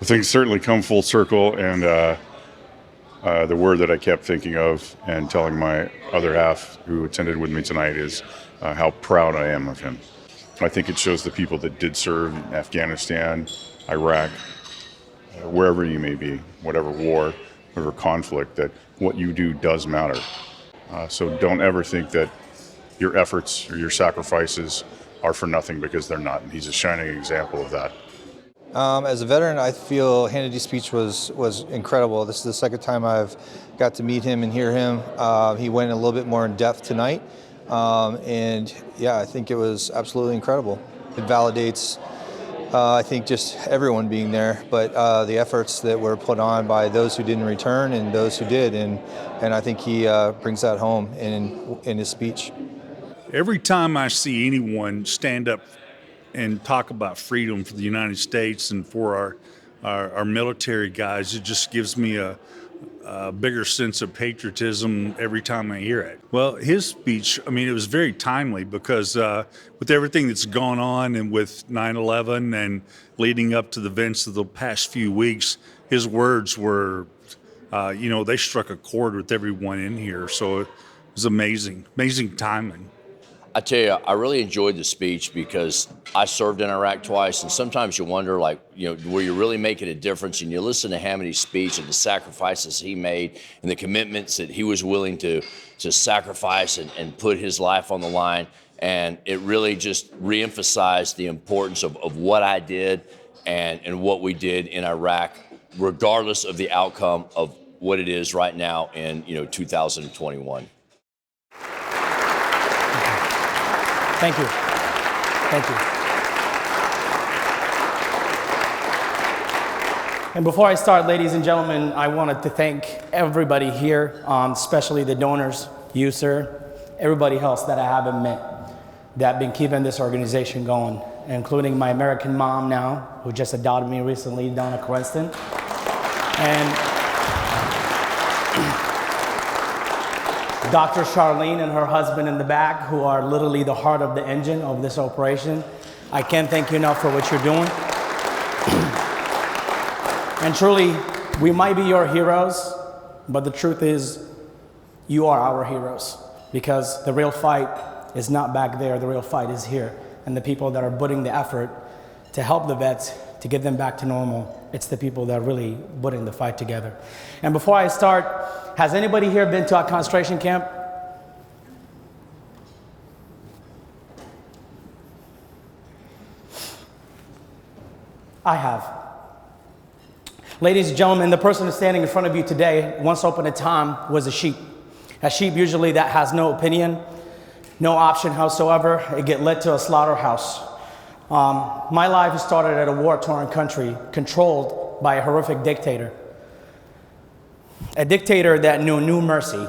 Things certainly come full circle, and the word that I kept thinking of and telling my other half who attended with me tonight is how proud I am of him. I think it shows the people that did serve in Afghanistan, Iraq, wherever you may be, whatever war, whatever conflict, that what you do does matter. So don't ever think that your efforts or your sacrifices are for nothing, because they're not. And he's a shining example of that. As a veteran, I feel Hamody's speech was incredible. This is the second time I've got to meet him and hear him. He went a little bit more in depth tonight. And yeah, I think it was absolutely incredible. It validates, I think, just everyone being there, but the efforts that were put on by those who didn't return and those who did. And I think he brings that home in his speech. Every time I see anyone stand up and talk about freedom for the United States and for our military guys, it just gives me a bigger sense of patriotism every time I hear it. Well, his speech, I mean, it was very timely because with everything that's gone on and with 9/11 and leading up to the events of the past few weeks, his words were, they struck a chord with everyone in here. So it was amazing timing. I tell you, I really enjoyed the speech because I served in Iraq twice, and sometimes you wonder, were you really making a difference? And you listen to Hamody's speech and the sacrifices he made and the commitments that he was willing to sacrifice and put his life on the line. And it really just reemphasized the importance of what I did and what we did in Iraq, regardless of the outcome of what it is right now in 2021. Thank you. Thank you. And before I start, ladies and gentlemen, I wanted to thank everybody here, especially the donors, you, sir, everybody else that I haven't met that have been keeping this organization going, including my American mom now, who just adopted me recently, Donna Creston. And Dr. Charlene and her husband in the back, who are literally the heart of the engine of this operation. I can't thank you enough for what you're doing. And truly, we might be your heroes, but the truth is, you are our heroes, because the real fight is not back there, the real fight is here. And the people that are putting the effort to help the vets, to get them back to normal, it's the people that are really putting the fight together. And before I start, has anybody here been to a concentration camp? I have. Ladies and gentlemen, the person standing in front of you today, once upon a time, was a sheep. A sheep usually that has no opinion, no option whatsoever. It get led to a slaughterhouse. My life started at a war-torn country controlled by a horrific dictator. A dictator that knew no mercy.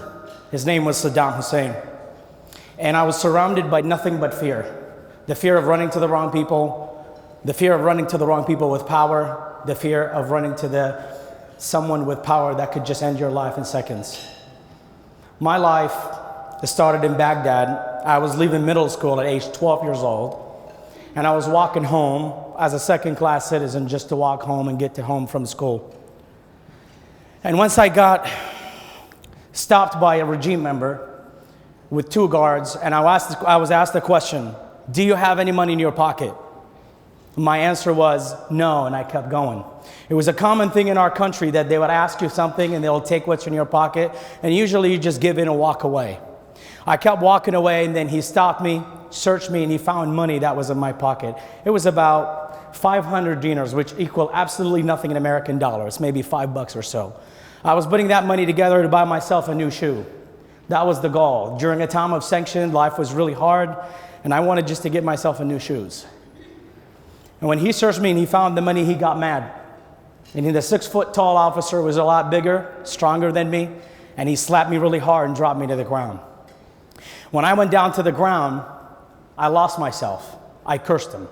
His name was Saddam Hussein. And I was surrounded by nothing but fear. The fear of running to the wrong people, the fear of running to the wrong people with power, the fear of running to someone with power that could just end your life in seconds. My life started in Baghdad. I was leaving middle school at age 12 years old. And I was walking home as a second-class citizen just to walk home and get to home from school. And once I got stopped by a regime member with 2 guards, and I was asked the question, do you have any money in your pocket? My answer was no, and I kept going. It was a common thing in our country that they would ask you something and they'll take what's in your pocket, and usually you just give in and walk away. I kept walking away, and then he stopped me, searched me, and he found money that was in my pocket. It was about 500 dinars, which equal absolutely nothing in American dollars, maybe $5 or so. I was putting that money together to buy myself a new shoe. That was the goal. During a time of sanction, life was really hard, and I wanted just to get myself a new shoes. And when he searched me and he found the money, he got mad. And the 6-foot-tall officer was a lot bigger, stronger than me, and he slapped me really hard and dropped me to the ground. When I went down to the ground, I lost myself. I cursed him.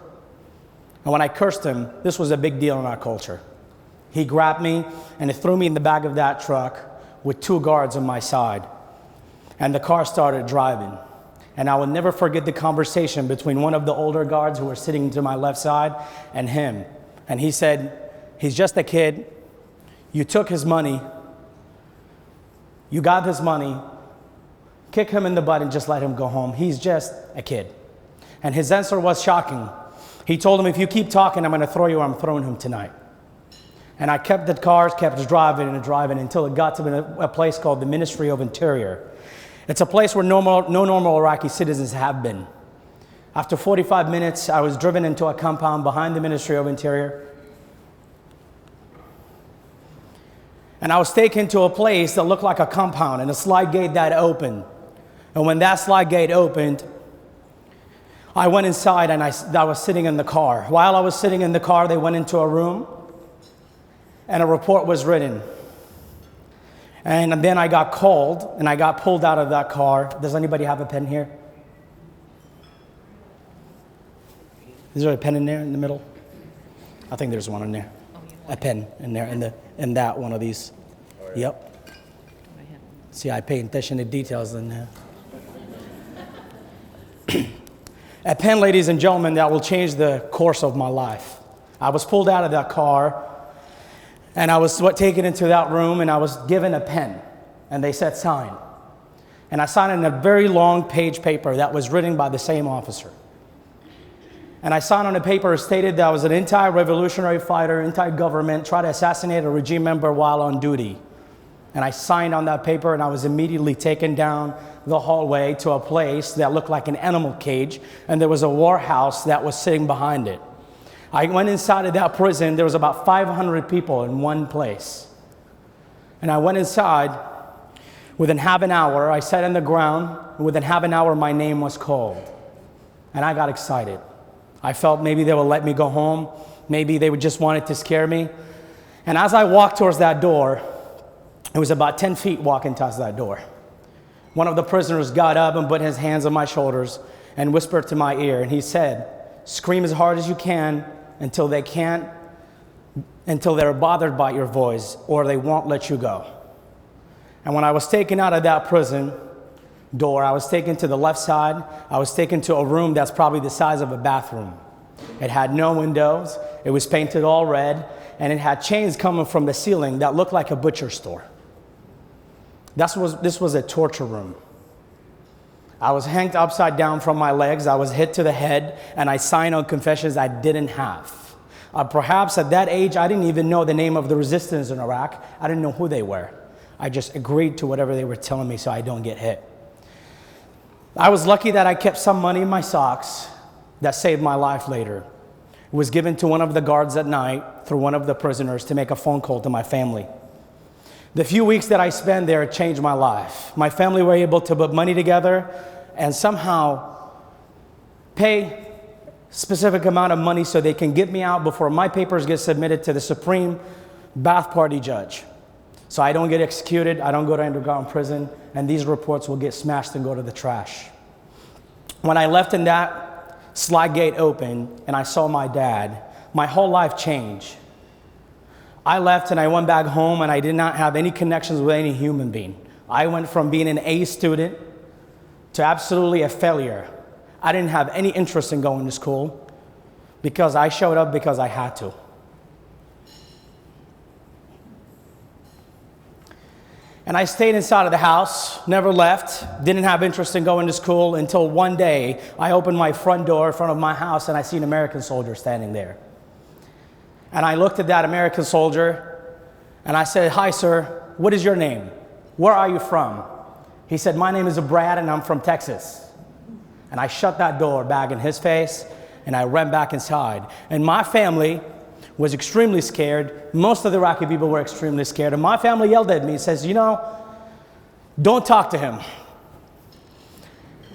And when I cursed him, this was a big deal in our culture. He grabbed me and he threw me in the back of that truck with 2 guards on my side. And the car started driving. And I will never forget the conversation between one of the older guards who were sitting to my left side and him. And he said, He's just a kid. You took his money. You got his money. Kick him in the butt and just let him go home. He's just a kid. And his answer was shocking. He told him, if you keep talking, I'm going to throw you, or I'm throwing him tonight. And I kept the cars, kept driving and driving until it got to a place called the Ministry of Interior. It's a place where no normal Iraqi citizens have been. After 45 minutes, I was driven into a compound behind the Ministry of Interior. And I was taken to a place that looked like a compound and a slide gate that opened. And when that slide gate opened, I went inside and I was sitting in the car. While I was sitting in the car, they went into a room and a report was written. And then I got called and I got pulled out of that car. Does anybody have a pen here? Is there a pen in there in the middle? I think there's one in there. A pen in there, in that one of these. Yep. See, I pay attention to details in there. A pen, ladies and gentlemen, that will change the course of my life. I was pulled out of that car, and I was taken into that room, and I was given a pen, and they said sign. And I signed in a very long page paper that was written by the same officer. And I signed on a paper stated that I was an anti-revolutionary fighter, anti-government, tried to assassinate a regime member while on duty. And I signed on that paper, and I was immediately taken down the hallway to a place that looked like an animal cage, and there was a warehouse that was sitting behind it. I went inside of that prison. There was about 500 people in one place. And I went inside. Within half an hour, I sat on the ground. Within half an hour, my name was called. And I got excited. I felt maybe they would let me go home. Maybe they would just wanted to scare me. And as I walked towards that door, it was about 10 feet walking towards that door. One of the prisoners got up and put his hands on my shoulders and whispered to my ear. And he said, scream as hard as you can until they're bothered by your voice, or they won't let you go. And when I was taken out of that prison door, I was taken to the left side. I was taken to a room that's probably the size of a bathroom. It had no windows. It was painted all red, and it had chains coming from the ceiling that looked like a butcher store. This was a torture room. I was hanged upside down from my legs. I was hit to the head, and I signed on confessions I didn't have. Perhaps at that age, I didn't even know the name of the resistance in Iraq. I didn't know who they were. I just agreed to whatever they were telling me so I don't get hit. I was lucky that I kept some money in my socks that saved my life later. It was given to one of the guards at night through one of the prisoners to make a phone call to my family. The few weeks that I spent there changed my life. My family were able to put money together and somehow pay specific amount of money so they can get me out before my papers get submitted to the Supreme Ba'ath Party judge. So I don't get executed, I don't go to underground prison, and these reports will get smashed and go to the trash. When I left and that slide gate opened and I saw my dad, my whole life changed. I left and I went back home and I did not have any connections with any human being. I went from being an A student to absolutely a failure. I didn't have any interest in going to school because I showed up because I had to. And I stayed inside of the house, never left, didn't have interest in going to school until one day I opened my front door in front of my house and I see an American soldier standing there. And I looked at that American soldier and I said, "Hi, sir, what is your name? Where are you from?" He said, "My name is Brad and I'm from Texas." And I shut that door back in his face and I ran back inside. And my family was extremely scared. Most of the Iraqi people were extremely scared. And my family yelled at me and says, "Don't talk to him.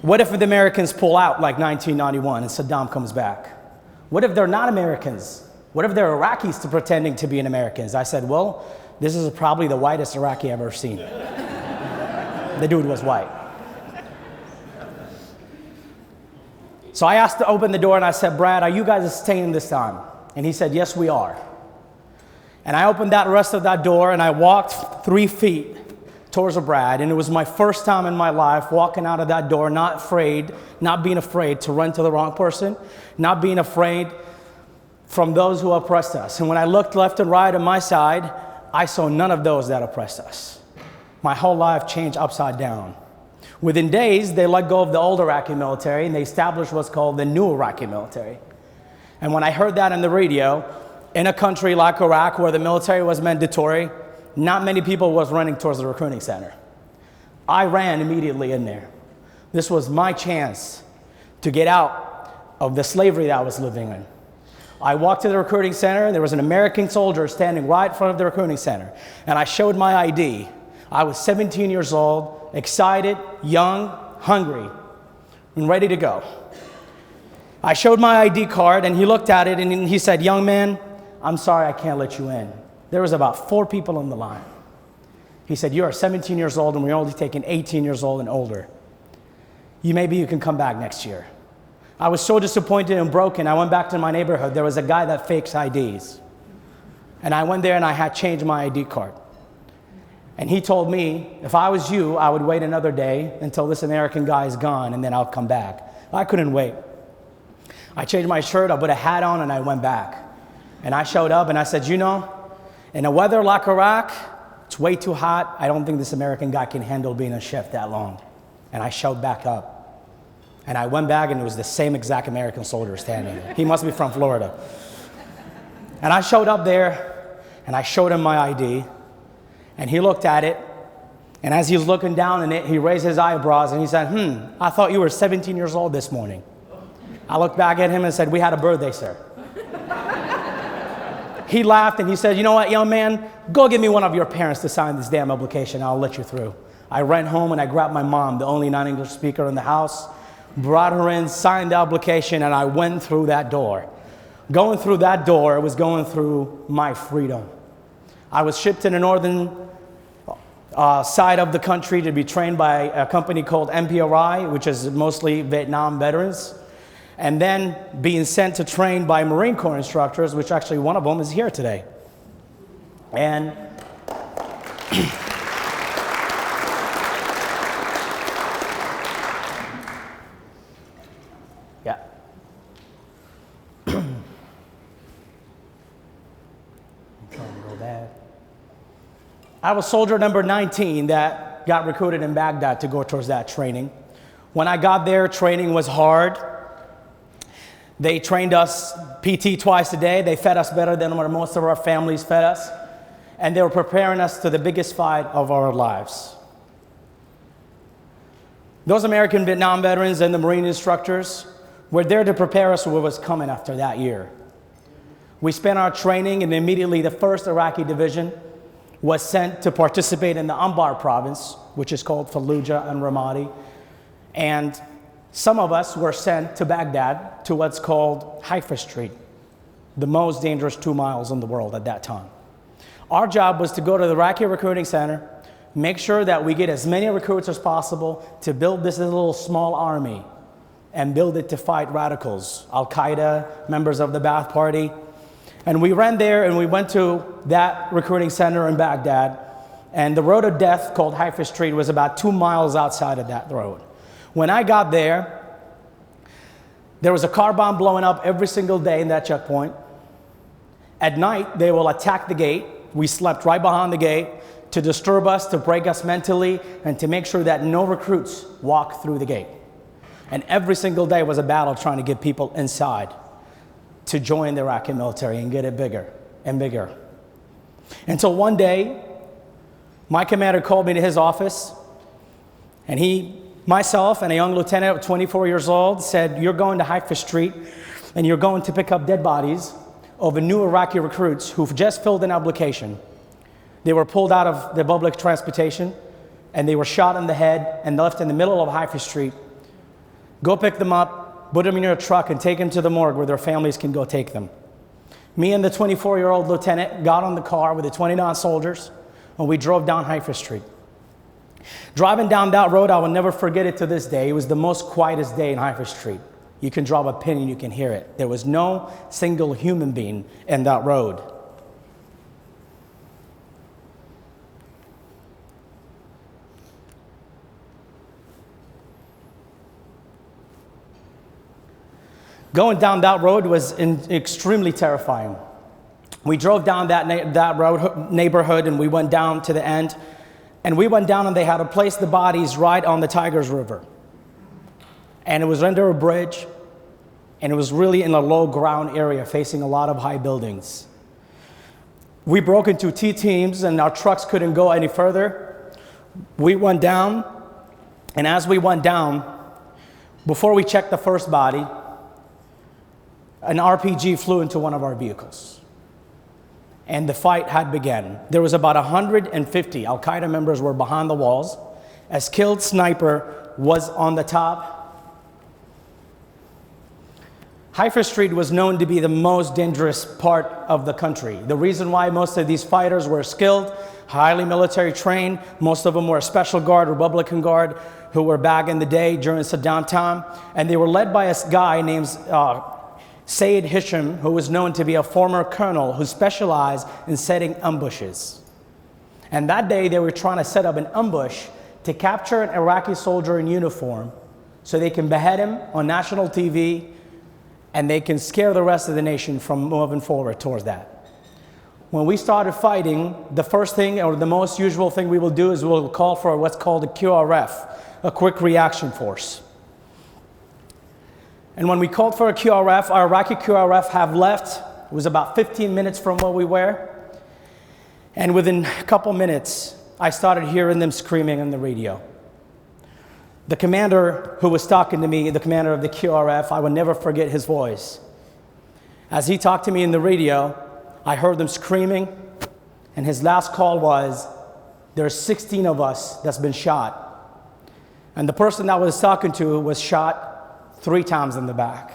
What if the Americans pull out like 1991 and Saddam comes back? What if they're not Americans? What if they're Iraqis pretending to be an Americans?" I said, "Well, this is probably the whitest Iraqi I've ever seen." The dude was white. So I asked to open the door and I said, "Brad, are you guys staying this time?" And he said, "Yes, we are." And I opened that rest of that door and I walked 3 feet towards Brad. And it was my first time in my life walking out of that door, not being afraid to run to the wrong person, not being afraid from those who oppressed us. And when I looked left and right on my side, I saw none of those that oppressed us. My whole life changed upside down. Within days, they let go of the old Iraqi military and they established what's called the new Iraqi military. And when I heard that on the radio, in a country like Iraq where the military was mandatory, not many people was running towards the recruiting center. I ran immediately in there. This was my chance to get out of the slavery that I was living in. I walked to the recruiting center, and there was an American soldier standing right in front of the recruiting center, and I showed my ID. I was 17 years old, excited, young, hungry, and ready to go. I showed my ID card, and he looked at it, and he said, "Young man, I'm sorry, I can't let you in." There was about 4 people on the line. He said, "You are 17 years old, and we're only taking 18 years old and older. Maybe you can come back next year." I was so disappointed and broken. I went back to my neighborhood. There was a guy that fakes IDs. And I went there and I had changed my ID card. And he told me, if I was you, I would wait another day until this American guy is gone and then I'll come back. I couldn't wait. I changed my shirt, I put a hat on, and I went back. And I showed up and I said, in a weather like Iraq, it's way too hot. I don't think this American guy can handle being a chef that long. And I showed back up. And I went back and it was the same exact American soldier standing there. He must be from Florida. And I showed up there and I showed him my ID and he looked at it. And as he was looking down in it, he raised his eyebrows and he said, I thought you were 17 years old this morning. I looked back at him and said, "We had a birthday, sir." He laughed and he said, "You know what, young man, go get me one of your parents to sign this damn application. I'll let you through." I ran home and I grabbed my mom, the only non-English speaker in the house, brought her in, signed the application, and I went through that door. Going through that door was going through my freedom. I was shipped to the northern side of the country to be trained by a company called MPRI, which is mostly Vietnam veterans, and then being sent to train by Marine Corps instructors, which actually one of them is here today. And yeah. I'm trying to go back. I was soldier number 19 that got recruited in Baghdad to go towards that training. When I got there, training was hard. They trained us PT twice a day. They fed us better than what most of our families fed us. And they were preparing us to the biggest fight of our lives. Those American Vietnam veterans and the Marine instructors were there to prepare us for what was coming after that year. We spent our training, and immediately the 1st Iraqi Division was sent to participate in the Anbar province, which is called Fallujah and Hamody. And some of us were sent to Baghdad to what's called Haifa Street, the most dangerous 2 miles in the world at that time. Our job was to go to the Iraqi recruiting center, make sure that we get as many recruits as possible to build this little small army and build it to fight radicals, Al-Qaeda, members of the Ba'ath Party. And we ran there and we went to that recruiting center in Baghdad, and the road of death called Haifa Street was about 2 miles outside of that road. When I got there was a car bomb blowing up every single day in that checkpoint. At night, they will attack the gate. We slept right behind the gate to disturb us, to break us mentally, and to make sure that no recruits walk through the gate. And every single day was a battle trying to get people inside to join the Iraqi military and get it bigger and bigger. Until one day, my commander called me to his office, and myself and a young lieutenant of 24 years old said, "You're going to Haifa Street and you're going to pick up dead bodies of new Iraqi recruits who've just filled an application. They were pulled out of the public transportation and they were shot in the head and left in the middle of Haifa Street. Go pick them up, put them in your truck, and take them to the morgue where their families can go take them." Me and the 24-year-old lieutenant got on the car with the 29 soldiers, and we drove down Haifa Street. Driving down that road, I will never forget it to this day. It was the most quietest day in Haifa Street. You can drop a pin and you can hear it. There was no single human being in that road. Going down that road was extremely terrifying. We drove down that road neighborhood, and we went down to the end. And we went down, and they had to place the bodies right on the Tigers River. And it was under a bridge, and it was really in a low ground area facing a lot of high buildings. We broke into T teams, and our trucks couldn't go any further. We went down, and as we went down, before we checked the first body, an RPG flew into one of our vehicles. And the fight had begun. There was about 150 Al-Qaeda members were behind the walls. A skilled sniper was on the top. Haifa Street was known to be the most dangerous part of the country. The reason why most of these fighters were skilled, highly military trained, most of them were Special Guard, Republican Guard, who were back in the day during Saddam time. And they were led by a guy named Sayyid Hisham, who was known to be a former colonel who specialized in setting ambushes. And that day they were trying to set up an ambush to capture an Iraqi soldier in uniform so they can behead him on national TV, and they can scare the rest of the nation from moving forward towards that. When we started fighting, the first thing, or the most usual thing we will do, is we'll call for what's called a QRF, a quick reaction force. And when we called for a QRF, our Iraqi QRF have left. It was about 15 minutes from where we were. And within a couple minutes, I started hearing them screaming on the radio. The commander who was talking to me, the commander of the QRF, I will never forget his voice. As he talked to me in the radio, I heard them screaming, and his last call was, there's 16 of us that's been shot. And the person that I was talking to was shot 3 times in the back.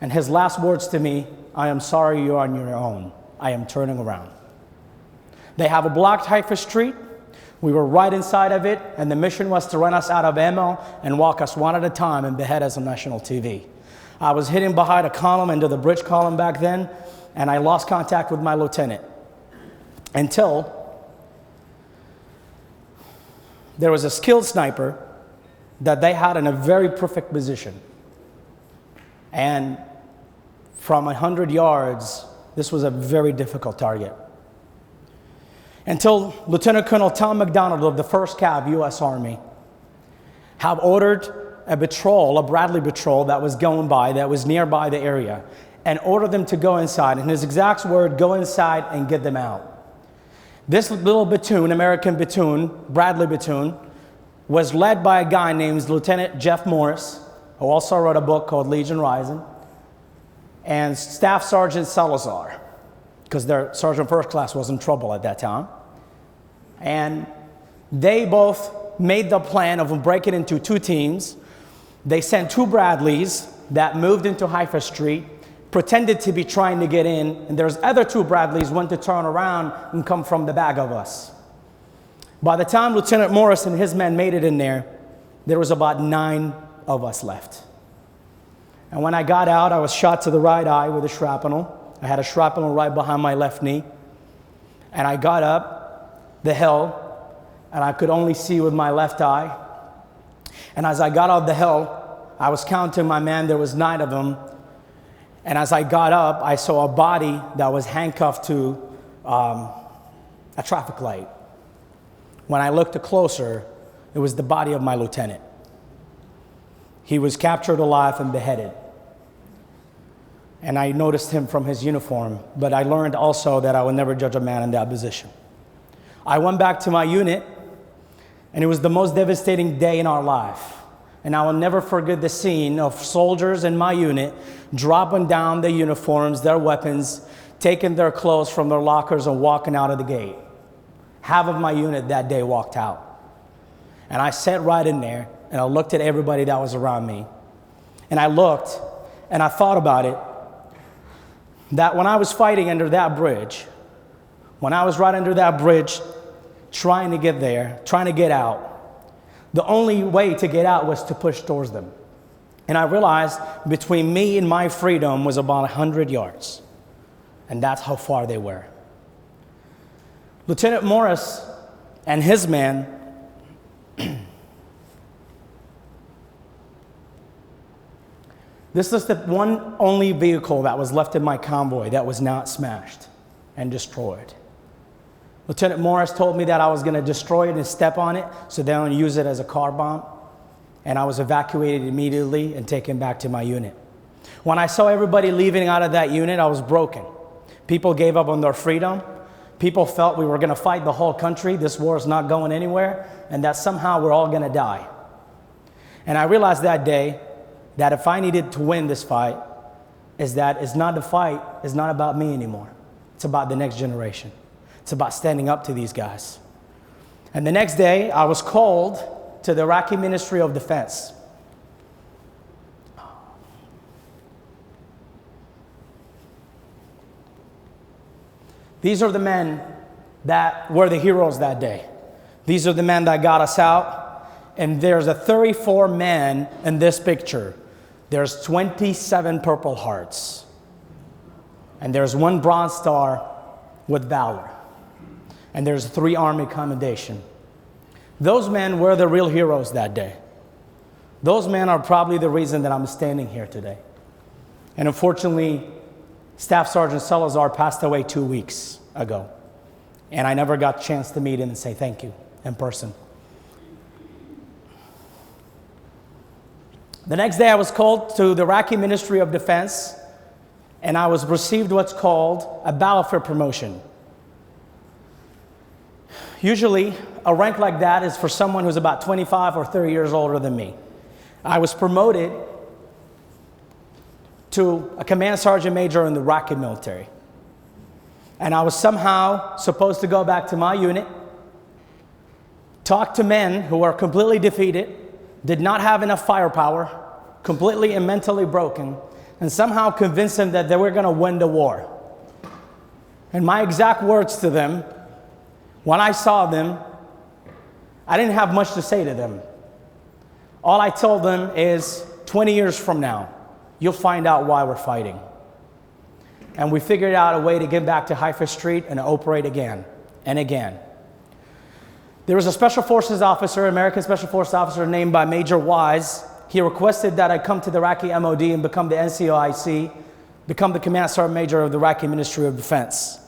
And his last words to me, I am sorry you're on your own. I am turning around. They have a blocked Haifa Street. We were right inside of it, and the mission was to run us out of ammo and walk us one at a time and behead us on national TV. I was hidden behind a column, into the bridge column back then, and I lost contact with my lieutenant until there was a skilled sniper that they had in a very perfect position. And from 100 yards, this was a very difficult target. Until Lieutenant Colonel Tom McDonald of the 1st Cav U.S. Army have ordered a patrol, a Bradley patrol that was going by, that was nearby the area, and ordered them to go inside. And his exact word, go inside and get them out. This little platoon, American platoon, Bradley platoon, was led by a guy named Lieutenant Jeff Morris, who also wrote a book called Legion Rising, and Staff Sergeant Salazar, because their Sergeant First Class was in trouble at that time. And they both made the plan of breaking into 2 teams. They sent 2 Bradleys that moved into Haifa Street, pretended to be trying to get in, and there's other 2 Bradleys went to turn around and come from the back of us. By the time Lieutenant Morris and his men made it in there was about 9 of us left. And when I got out, I was shot to the right eye with a shrapnel. I had a shrapnel right behind my left knee. And I got up the hill, and I could only see with my left eye. And as I got up the hill, I was counting my men. There was 9 of them. And as I got up, I saw a body that was handcuffed to a traffic light. When I looked closer, it was the body of my lieutenant. He was captured alive and beheaded. And I noticed him from his uniform, but I learned also that I would never judge a man in that position. I went back to my unit, and it was the most devastating day in our life. And I will never forget the scene of soldiers in my unit dropping down their uniforms, their weapons, taking their clothes from their lockers and walking out of the gate. Half of my unit that day walked out. And I sat right in there, and I looked at everybody that was around me. And I looked, and I thought about it, that when I was fighting under that bridge, when I was right under that bridge, trying to get there, trying to get out, the only way to get out was to push towards them. And I realized between me and my freedom was about 100 yards. And that's how far they were. Lieutenant Morris and his men This is the one only vehicle that was left in my convoy that was not smashed and destroyed. Lieutenant Morris told me that I was going to destroy it and step on it so they don't use it as a car bomb. And I was evacuated immediately and taken back to my unit. When I saw everybody leaving out of that unit, I was broken. People gave up on their freedom. People felt we were going to fight the whole country. This war is not going anywhere, and that somehow we're all going to die. And I realized that day that if I needed to win this fight, it's not the fight, it's not about me anymore. It's about the next generation. It's about standing up to these guys. And the next day, I was called to the Iraqi Ministry of Defense. These are the men that were the heroes that day. These are the men that got us out. And there's a 34 men in this picture. There's 27 Purple Hearts. And there's 1 Bronze Star with Valor. And there's 3 Army Commendation. Those men were the real heroes that day. Those men are probably the reason that I'm standing here today. And unfortunately, Staff Sergeant Salazar passed away 2 weeks ago. And I never got a chance to meet him and say thank you in person. The next day I was called to the Iraqi Ministry of Defense, and I was received what's called a battlefield promotion. Usually, a rank like that is for someone who's about 25 or 30 years older than me. I was promoted to a command sergeant major in the Iraqi military. And I was somehow supposed to go back to my unit, talk to men who are completely defeated, did not have enough firepower, completely and mentally broken, and somehow convince them that they were going to win the war. And my exact words to them, when I saw them, I didn't have much to say to them. All I told them is, 20 years from now, you'll find out why we're fighting. And we figured out a way to get back to Haifa Street and operate again and again. There was a Special Forces officer, American Special Forces officer named by Major Wise. He requested that I come to the Iraqi MOD and become the NCOIC, become the Command Sergeant Major of the Iraqi Ministry of Defense.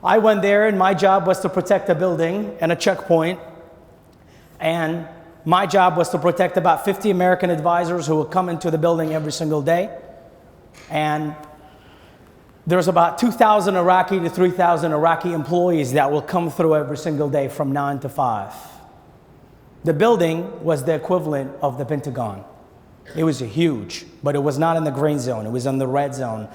I went there and my job was to protect a building and a checkpoint. And my job was to protect about 50 American advisors who would come into the building every single day. And there's about 2,000 Iraqi to 3,000 Iraqi employees that will come through every single day from 9 to 5. The building was the equivalent of the Pentagon. It was huge, but it was not in the green zone. It was in the red zone.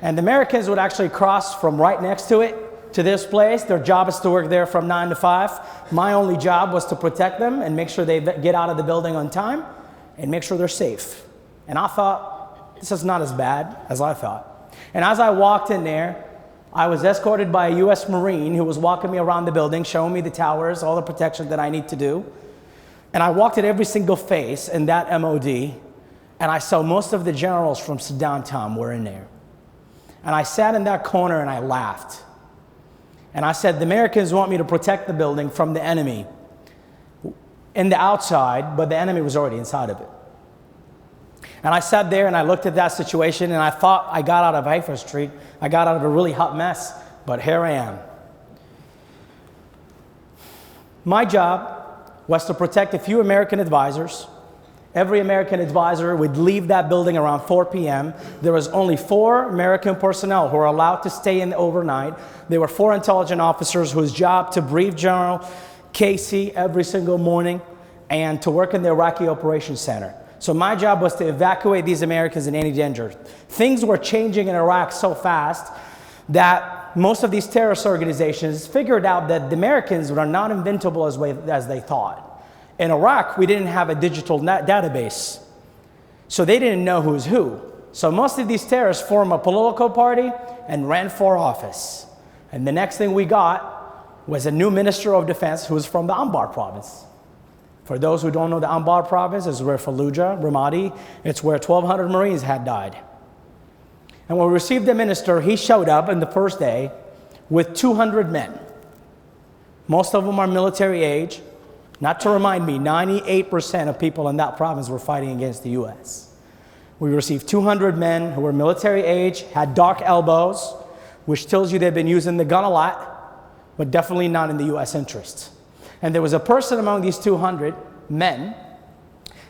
And the Americans would actually cross from right next to it to this place. Their job is to work there from 9 to 5. My only job was to protect them and make sure they get out of the building on time and make sure they're safe. And I thought, this is not as bad as I thought. And as I walked in there, I was escorted by a U.S. Marine who was walking me around the building, showing me the towers, all the protection that I need to do. And I walked at every single face in that MOD, and I saw most of the generals from Saddam time were in there. And I sat in that corner and I laughed. And I said, the Americans want me to protect the building from the enemy in the outside, but the enemy was already inside of it. And I sat there and I looked at that situation and I thought I got out of Haifa Street. I got out of a really hot mess, but here I am. My job was to protect a few American advisors. Every American advisor would leave that building around 4 p.m. There was only 4 American personnel who were allowed to stay in overnight. There were 4 intelligence officers whose job to brief General Casey every single morning and to work in the Iraqi Operations Center. So my job was to evacuate these Americans in any danger. Things were changing in Iraq so fast that most of these terrorist organizations figured out that the Americans were not inventable as they thought. In Iraq, we didn't have a digital database, so they didn't know who's who. So most of these terrorists formed a political party and ran for office. And the next thing we got was a new Minister of Defense who was from the Anbar province. For those who don't know, the Anbar province is where Fallujah, Hamody, it's where 1,200 Marines had died. And when we received the minister, he showed up on the first day with 200 men. Most of them are military age. Not to remind me, 98% of people in that province were fighting against the U.S. We received 200 men who were military age, had dark elbows, which tells you they've been using the gun a lot, but definitely not in the U.S. interest. And there was a person among these 200 men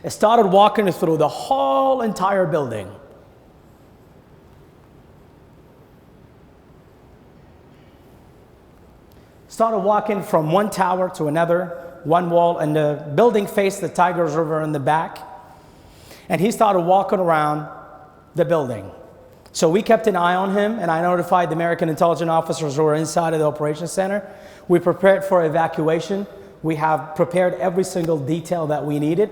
that started walking through the whole entire building. Started walking from one tower to another, one wall, and the building faced the Tigers River in the back. And he started walking around the building. So we kept an eye on him, and I notified the American intelligence officers who were inside of the operations center. We prepared for evacuation. We have prepared every single detail that we needed.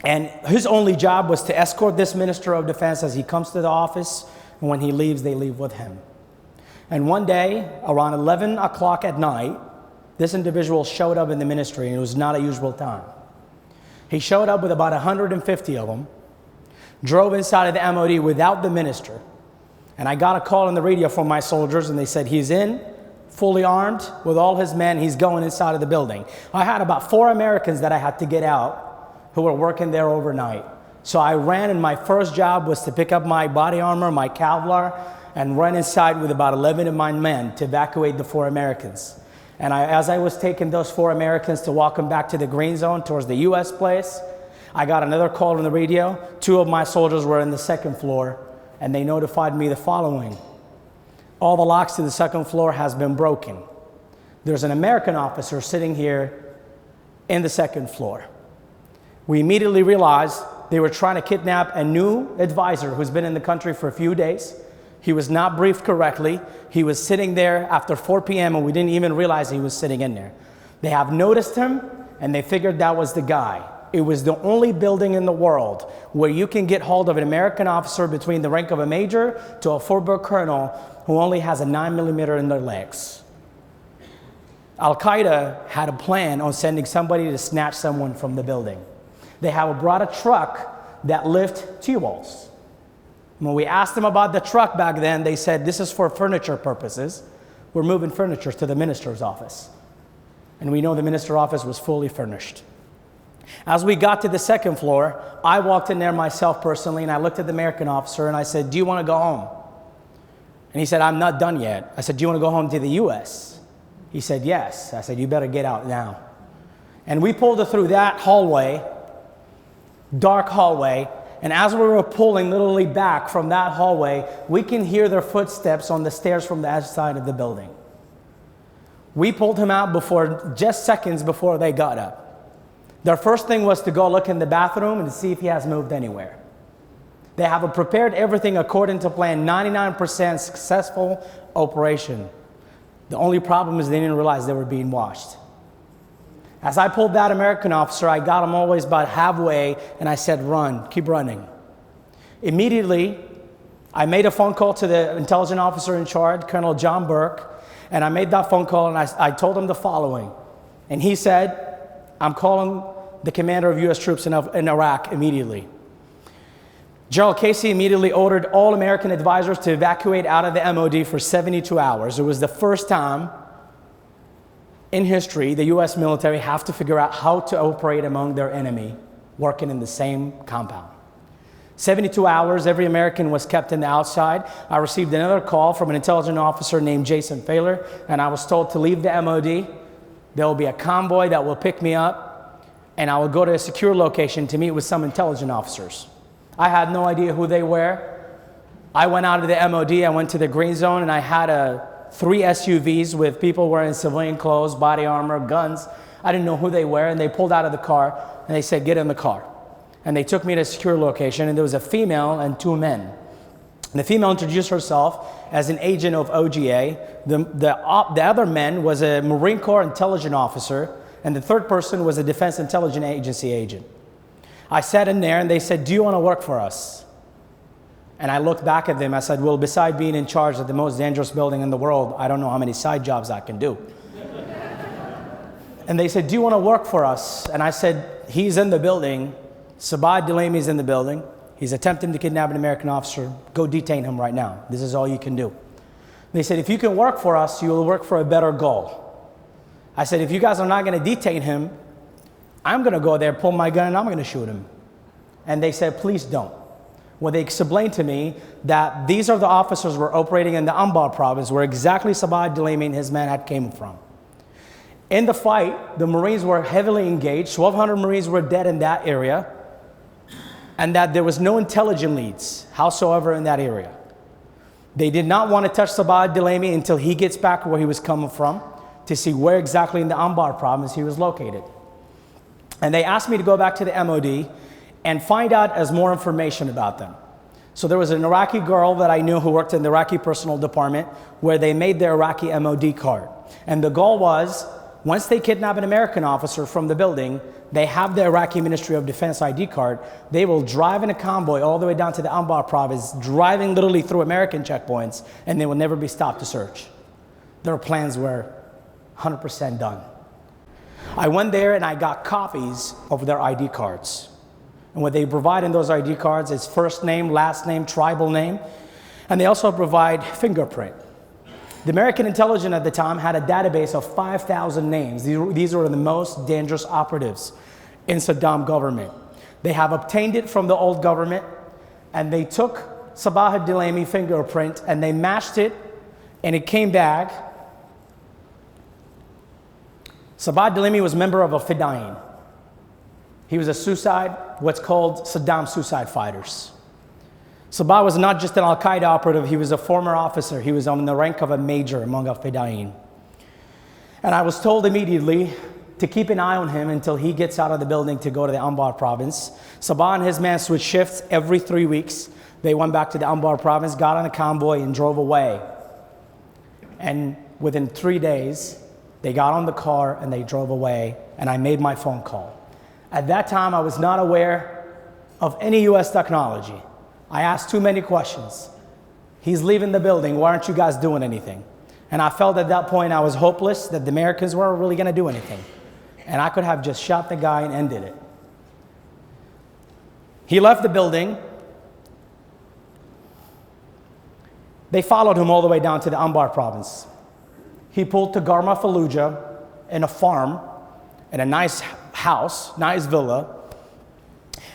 And his only job was to escort this Minister of Defense as he comes to the office, and when he leaves, they leave with him. And one day, around 11 o'clock at night, this individual showed up in the ministry, and it was not a usual time. He showed up with about 150 of them, drove inside of the Hamody without the minister, and I got a call on the radio from my soldiers, and they said he's in, fully armed, with all his men, he's going inside of the building. I had about 4 Americans that I had to get out who were working there overnight. So I ran, and my first job was to pick up my body armor, my Kevlar, and run inside with about 11 of my men to evacuate the 4 Americans. And as I was taking those 4 Americans to walk them back to the green zone towards the U.S. place, I got another call on the radio. 2 of my soldiers were in the 2nd floor, and they notified me the following. All the locks to the 2nd floor has been broken. There's an American officer sitting here in the 2nd floor. We immediately realized they were trying to kidnap a new advisor who's been in the country for a few days. He was not briefed correctly. He was sitting there after 4 p.m. and we didn't even realize he was sitting in there. They have noticed him and they figured that was the guy. It was the only building in the world where you can get hold of an American officer between the rank of a major to a 4-bar colonel who only has a 9mm in their legs. Al-Qaeda had a plan on sending somebody to snatch someone from the building. They have brought a truck that lifted T-walls. When we asked them about the truck back then, they said, this is for furniture purposes. We're moving furniture to the minister's office. And we know the minister's office was fully furnished. As we got to the 2nd floor, I walked in there myself personally, and I looked at the American officer, and I said, do you want to go home? And he said, I'm not done yet. I said, do you want to go home to the U.S.? He said, yes. I said, you better get out now. And we pulled it through that hallway, dark hallway, and as we were pulling literally back from that hallway, we can hear their footsteps on the stairs from the outside of the building. We pulled him out just seconds before they got up. Their first thing was to go look in the bathroom and see if he has moved anywhere. They have prepared everything according to plan, 99% successful operation. The only problem is they didn't realize they were being watched. As I pulled that American officer, I got him always about halfway, and I said, run, keep running. Immediately, I made a phone call to the intelligence officer in charge, Colonel John Burke, and I made that phone call, and I told him the following. And he said, I'm calling the commander of U.S. troops in Iraq immediately. General Casey immediately ordered all American advisors to evacuate out of the Hamody for 72 hours. It was the first time in history, the U.S. military have to figure out how to operate among their enemy, working in the same compound. 72 hours, every American was kept in the outside. I received another call from an intelligence officer named Jason Failer, and I was told to leave the MOD. There will be a convoy that will pick me up, and I will go to a secure location to meet with some intelligence officers. I had no idea who they were. I went out of the MOD, I went to the green zone, and I had 3 SUVs with people wearing civilian clothes, body armor, guns. I didn't know who they were, and they pulled out of the car, and they said, get in the car. And they took me to a secure location, and there was a female and 2 men. And the female introduced herself as an agent of OGA. The other man was a Marine Corps intelligence officer, and the third person was a Defense Intelligence Agency agent. I sat in there, and they said, do you want to work for us? And I looked back at them. I said, well, beside being in charge of the most dangerous building in the world, I don't know how many side jobs I can do. And they said, do you want to work for us? And I said, he's in the building. Sabah Delamy's in the building. He's attempting to kidnap an American officer. Go detain him right now. This is all you can do. They said, if you can work for us, you will work for a better goal. I said, if you guys are not going to detain him, I'm going to go there, pull my gun, and I'm going to shoot him. And they said, please don't. Well, they explained to me that these are the officers who were operating in the Anbar province, where exactly Sabah Delamy and his men had came from. In the fight, the Marines were heavily engaged. 1,200 Marines were dead in that area, and that there was no intelligence leads, howsoever, in that area. They did not want to touch Sabah Delamy until he gets back where he was coming from to see where exactly in the Anbar province he was located. And they asked me to go back to the MOD and find out as more information about them. So there was an Iraqi girl that I knew who worked in the Iraqi Personnel Department where they made their Iraqi MOD card. And the goal was, once they kidnap an American officer from the building, they have the Iraqi Ministry of Defense ID card, they will drive in a convoy all the way down to the Anbar province, driving literally through American checkpoints, and they will never be stopped to search. Their plans were 100% done. I went there and I got copies of their ID cards. And what they provide in those ID cards is first name, last name, tribal name, and they also provide fingerprint. The American intelligence at the time had a database of 5,000 names. These were the most dangerous operatives in Saddam government. They have obtained it from the old government, and they took Sabah Delamy fingerprint and they matched it, and it came back. Sabah Delamy was a member of a Fedayeen. He was a suicide, what's called Saddam suicide fighters. Sabah was not just an Al-Qaeda operative, he was a former officer. He was on the rank of a major among Al-Fedayeen. And I was told immediately to keep an eye on him until he gets out of the building to go to the Anbar province. Sabah and his men switched shifts every 3 weeks. They went back to the Anbar province, got on a convoy and drove away. And within 3 days, they got on the car and they drove away, and I made my phone call. At that time, I was not aware of any US technology. I asked too many questions. He's leaving the building, why aren't you guys doing anything? And I felt at that point I was hopeless, that the Americans weren't really gonna do anything. And I could have just shot the guy and ended it. He left the building. They followed him all the way down to the Anbar province. He pulled to Garma Fallujah in a farm, in a nice house, nice villa,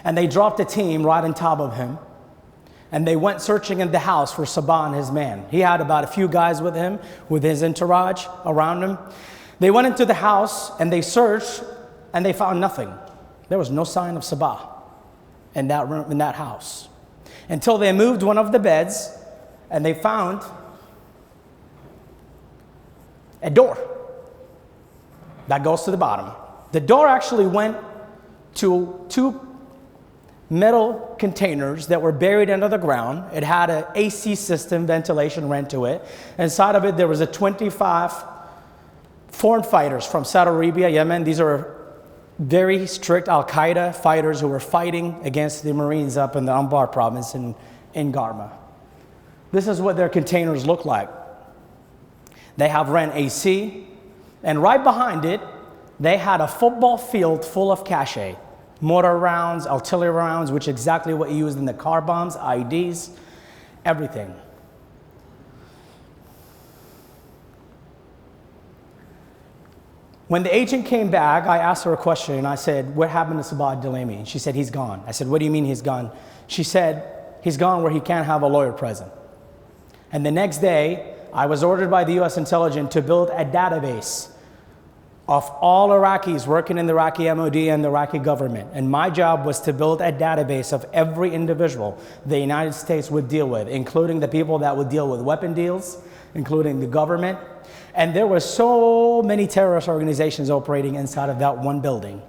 and they dropped a team right on top of him, and they went searching in the house for Sabah and his man. He had about a few guys with him, with his entourage around him. They went into the house and they searched, and they found nothing. There was no sign of Sabah in that room, in that house, until they moved one of the beds and they found a door that goes to the bottom. The door actually went to 2 metal containers that were buried under the ground. It had an AC system, ventilation ran to it. Inside of it, there was 25 foreign fighters from Saudi Arabia, Yemen. These are very strict Al-Qaeda fighters who were fighting against the Marines up in the Anbar province in Garma. This is what their containers look like. They have ran AC, and right behind it, they had a football field full of cache, mortar rounds, artillery rounds, which is exactly what you used in the car bombs, IEDs, everything. When the agent came back, I asked her a question, and I said, what happened to Sabah Delamy? And she said, he's gone. I said, what do you mean he's gone? She said, he's gone where he can't have a lawyer present. And the next day, I was ordered by the US intelligence to build a database of all Iraqis working in the Iraqi MOD and the Iraqi government. And my job was to build a database of every individual the United States would deal with, including the people that would deal with weapon deals, including the government. And there were so many terrorist organizations operating inside of that one building.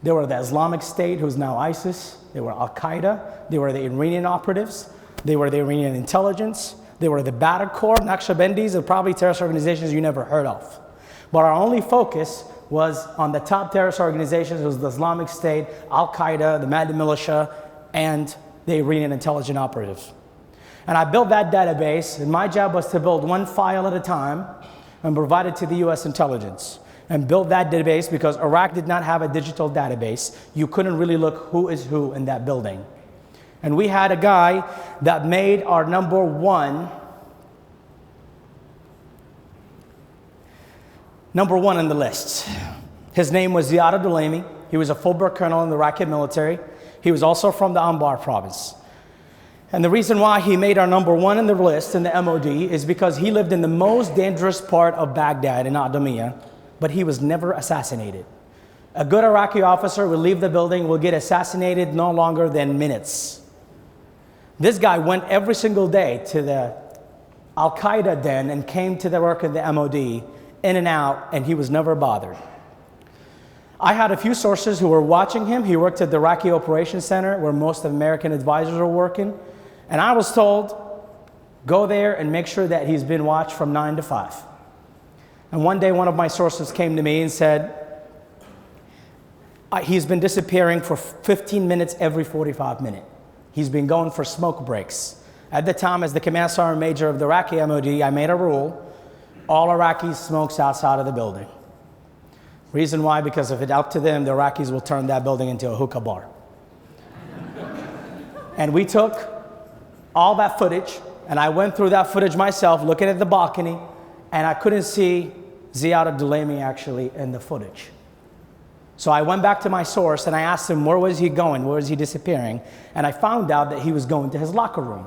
There were the Islamic State, who's now ISIS. There were Al-Qaeda. There were the Iranian operatives. There were the Iranian intelligence. There were the Badr Corps, Naqshbandis, and probably terrorist organizations you never heard of. But our only focus was on the top terrorist organizations. It was the Islamic State, Al-Qaeda, the Mahdi militia, and the Iranian intelligence operatives. And I built that database, and my job was to build one file at a time and provide it to the US intelligence. And build that database because Iraq did not have a digital database. You couldn't really look who is who in that building. And we had a guy that made our #1 in the list. His name was Ziad Delamy. He was a full-bird colonel in the Iraqi military. He was also from the Anbar province. And the reason why he made our number one in the list in the MOD is because he lived in the most dangerous part of Baghdad in Adamiyah, but he was never assassinated. A good Iraqi officer will leave the building, will get assassinated no longer than minutes. This guy went every single day to the Al-Qaeda den and came to the work of the MOD, in and out, and he was never bothered. I had a few sources who were watching him. He worked at the Iraqi Operations Center, where most of American advisors are working. And I was told, go there and make sure that he's been watched from 9 to 5. And one day, one of my sources came to me and said, he's been disappearing for 15 minutes every 45 minutes. He's been going for smoke breaks. At the time, as the Command Sergeant Major of the Iraqi MOD, I made a rule, all Iraqis smokes outside of the building. Reason why? Because if it's up to them, the Iraqis will turn that building into a hookah bar. And we took all that footage, and I went through that footage myself, looking at the balcony, and I couldn't see Ziad Abdulami actually in the footage. So I went back to my source, and I asked him, where was he going? Where was he disappearing? And I found out that he was going to his locker room.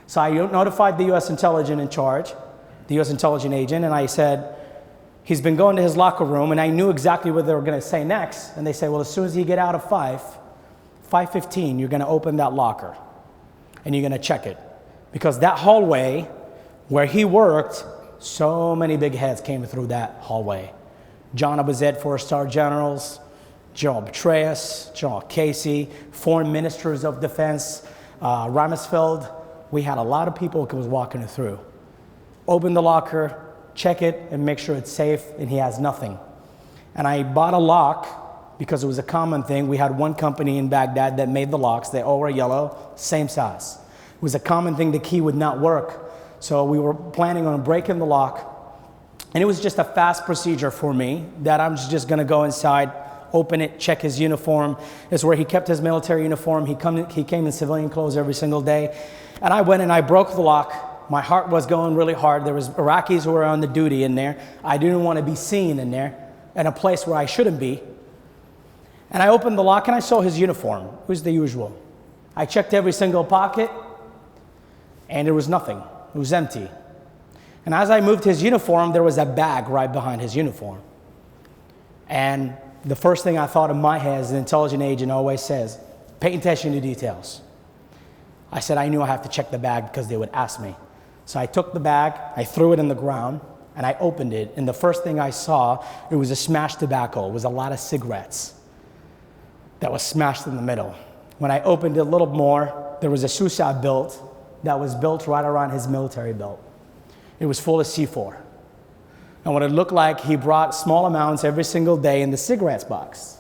So I notified the U.S. intelligence in charge, the U.S. intelligence agent, and I said, he's been going to his locker room, and I knew exactly what they were going to say next. And they say, well, as soon as you get out of 5:15, you're going to open that locker, and you're going to check it. Because that hallway where he worked, so many big heads came through that hallway. John Abazet, 4-star generals, General Petraeus, General Casey, foreign ministers of defense, Rumsfeld. We had a lot of people who was walking it through. Open the locker, check it, and make sure it's safe, and he has nothing. And I bought a lock because it was a common thing. We had one company in Baghdad that made the locks. They all were yellow, same size. It was a common thing. The key would not work. So we were planning on breaking the lock. And it was just a fast procedure for me that I'm just going to go inside, open it, check his uniform. It's where he kept his military uniform. He came in civilian clothes every single day. And I went and I broke the lock. My heart was going really hard. There was Iraqis who were on the duty in there. I didn't want to be seen in there, in a place where I shouldn't be. And I opened the lock and I saw his uniform. It was the usual. I checked every single pocket and there was nothing. It was empty. And as I moved his uniform, there was a bag right behind his uniform. And the first thing I thought in my head, as an intelligence agent always says, pay attention to details. I said I knew I have to check the bag because they would ask me. So I took the bag, I threw it in the ground, and I opened it. And the first thing I saw, it was a smashed tobacco. It was a lot of cigarettes that was smashed in the middle. When I opened it a little more, there was a suicide belt that was built right around his military belt. It was full of C4. And what it looked like, he brought small amounts every single day in the cigarettes box.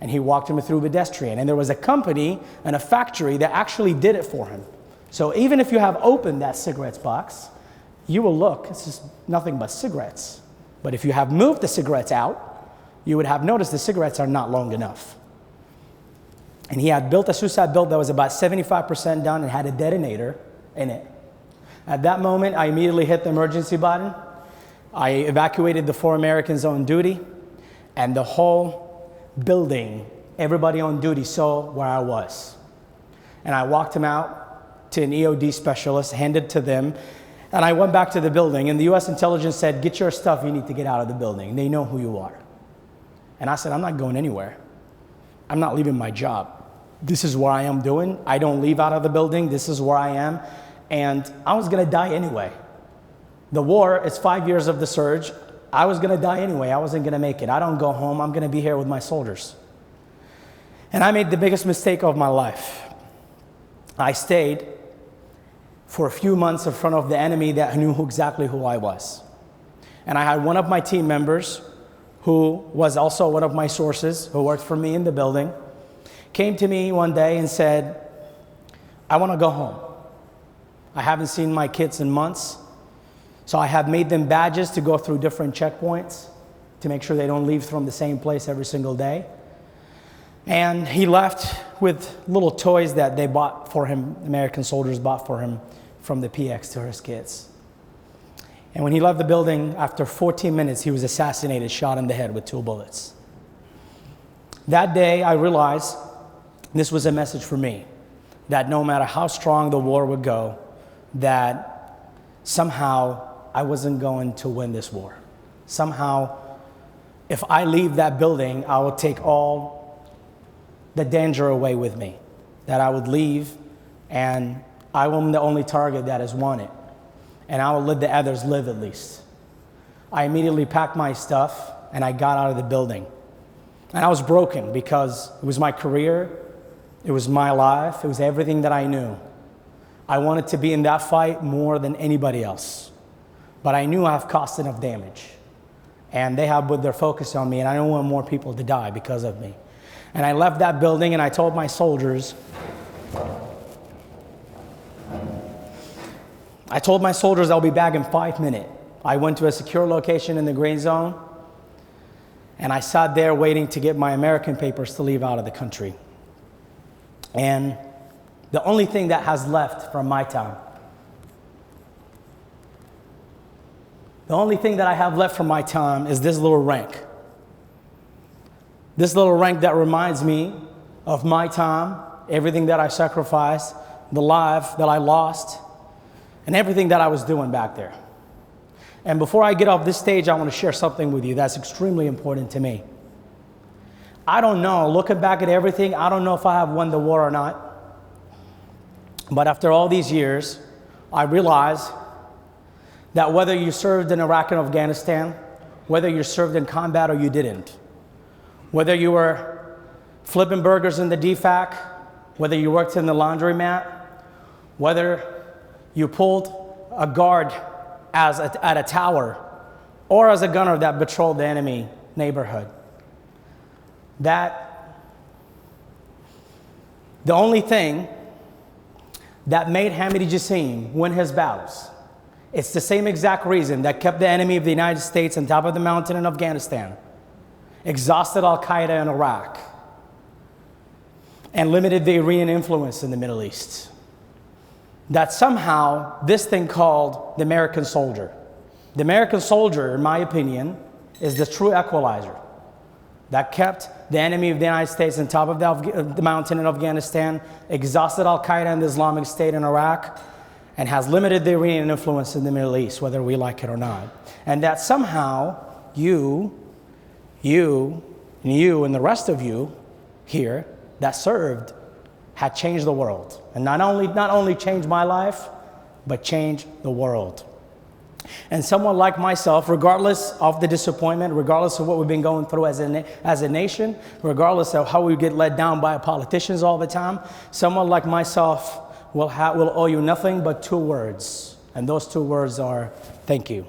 And he walked him through pedestrian. And there was a company and a factory that actually did it for him. So even if you have opened that cigarettes box, you will look, it's just nothing but cigarettes. But if you have moved the cigarettes out, you would have noticed the cigarettes are not long enough. And he had built a suicide belt that was about 75% done and had a detonator in it. At that moment, I immediately hit the emergency button. I evacuated the 4 Americans on duty, and the whole building, everybody on duty saw where I was. And I walked him out to an EOD specialist, handed to them, and I went back to the building, and the U.S. intelligence said, get your stuff, you need to get out of the building. They know who you are. And I said, I'm not going anywhere. I'm not leaving my job. This is what I am doing. I don't leave out of the building. This is where I am. And I was going to die anyway. The war, it's 5 years of the surge. I was going to die anyway. I wasn't going to make it. I don't go home. I'm going to be here with my soldiers. And I made the biggest mistake of my life. I stayed for a few months in front of the enemy that knew exactly who I was. And I had one of my team members, who was also one of my sources, who worked for me in the building, came to me one day and said, I want to go home. I haven't seen my kids in months. So I have made them badges to go through different checkpoints to make sure they don't leave from the same place every single day. And he left with little toys that they bought for him, American soldiers bought for him from the PX to his kids. And when he left the building, after 14 minutes, he was assassinated, shot in the head with 2 bullets. That day, I realized This was a message for me, that no matter how strong the war would go, that somehow I wasn't going to win this war. Somehow, if I leave that building, I will take all the danger away with me. That I would leave and I am the only target that is wanted. And I will let the others live at least. I immediately packed my stuff and I got out of the building. And I was broken because it was my career, it was my life, it was everything that I knew. I wanted to be in that fight more than anybody else. But I knew I've caused enough damage. And they have put their focus on me, and I don't want more people to die because of me. And I left that building and I told my soldiers, I'll be back in 5 minutes. I went to a secure location in the gray zone, and I sat there waiting to get my American papers to leave out of the country. And the only thing that has left from my time, the only thing that I have left from my time is this little rank. This little rank that reminds me of my time, everything that I sacrificed, the life that I lost, and everything that I was doing back there. And before I get off this stage, I want to share something with you that's extremely important to me. I don't know, looking back at everything, I don't know if I have won the war or not. But after all these years, I realize that whether you served in Iraq and Afghanistan, whether you served in combat or you didn't, whether you were flipping burgers in the DFAC, whether you worked in the laundromat, whether you pulled a guard at a tower, or as a gunner that patrolled the enemy neighborhood, that the only thing that made Hamody Jassim win his battles, it's the same exact reason that kept the enemy of the United States on top of the mountain in Afghanistan, exhausted Al-Qaeda in Iraq, and limited the Iranian influence in the Middle East. That somehow this thing called the American soldier. The American soldier, in my opinion, is the true equalizer that kept the enemy of the United States on top of the mountain in Afghanistan, exhausted Al-Qaeda and the Islamic State in Iraq, and has limited the Iranian influence in the Middle East, whether we like it or not. And that somehow you, and the rest of you here that served had changed the world. And not only changed my life, but changed the world. And someone like myself, regardless of the disappointment, regardless of what we've been going through as a nation, regardless of how we get let down by politicians all the time, someone like myself will owe you nothing but 2 words. And those 2 words are, thank you.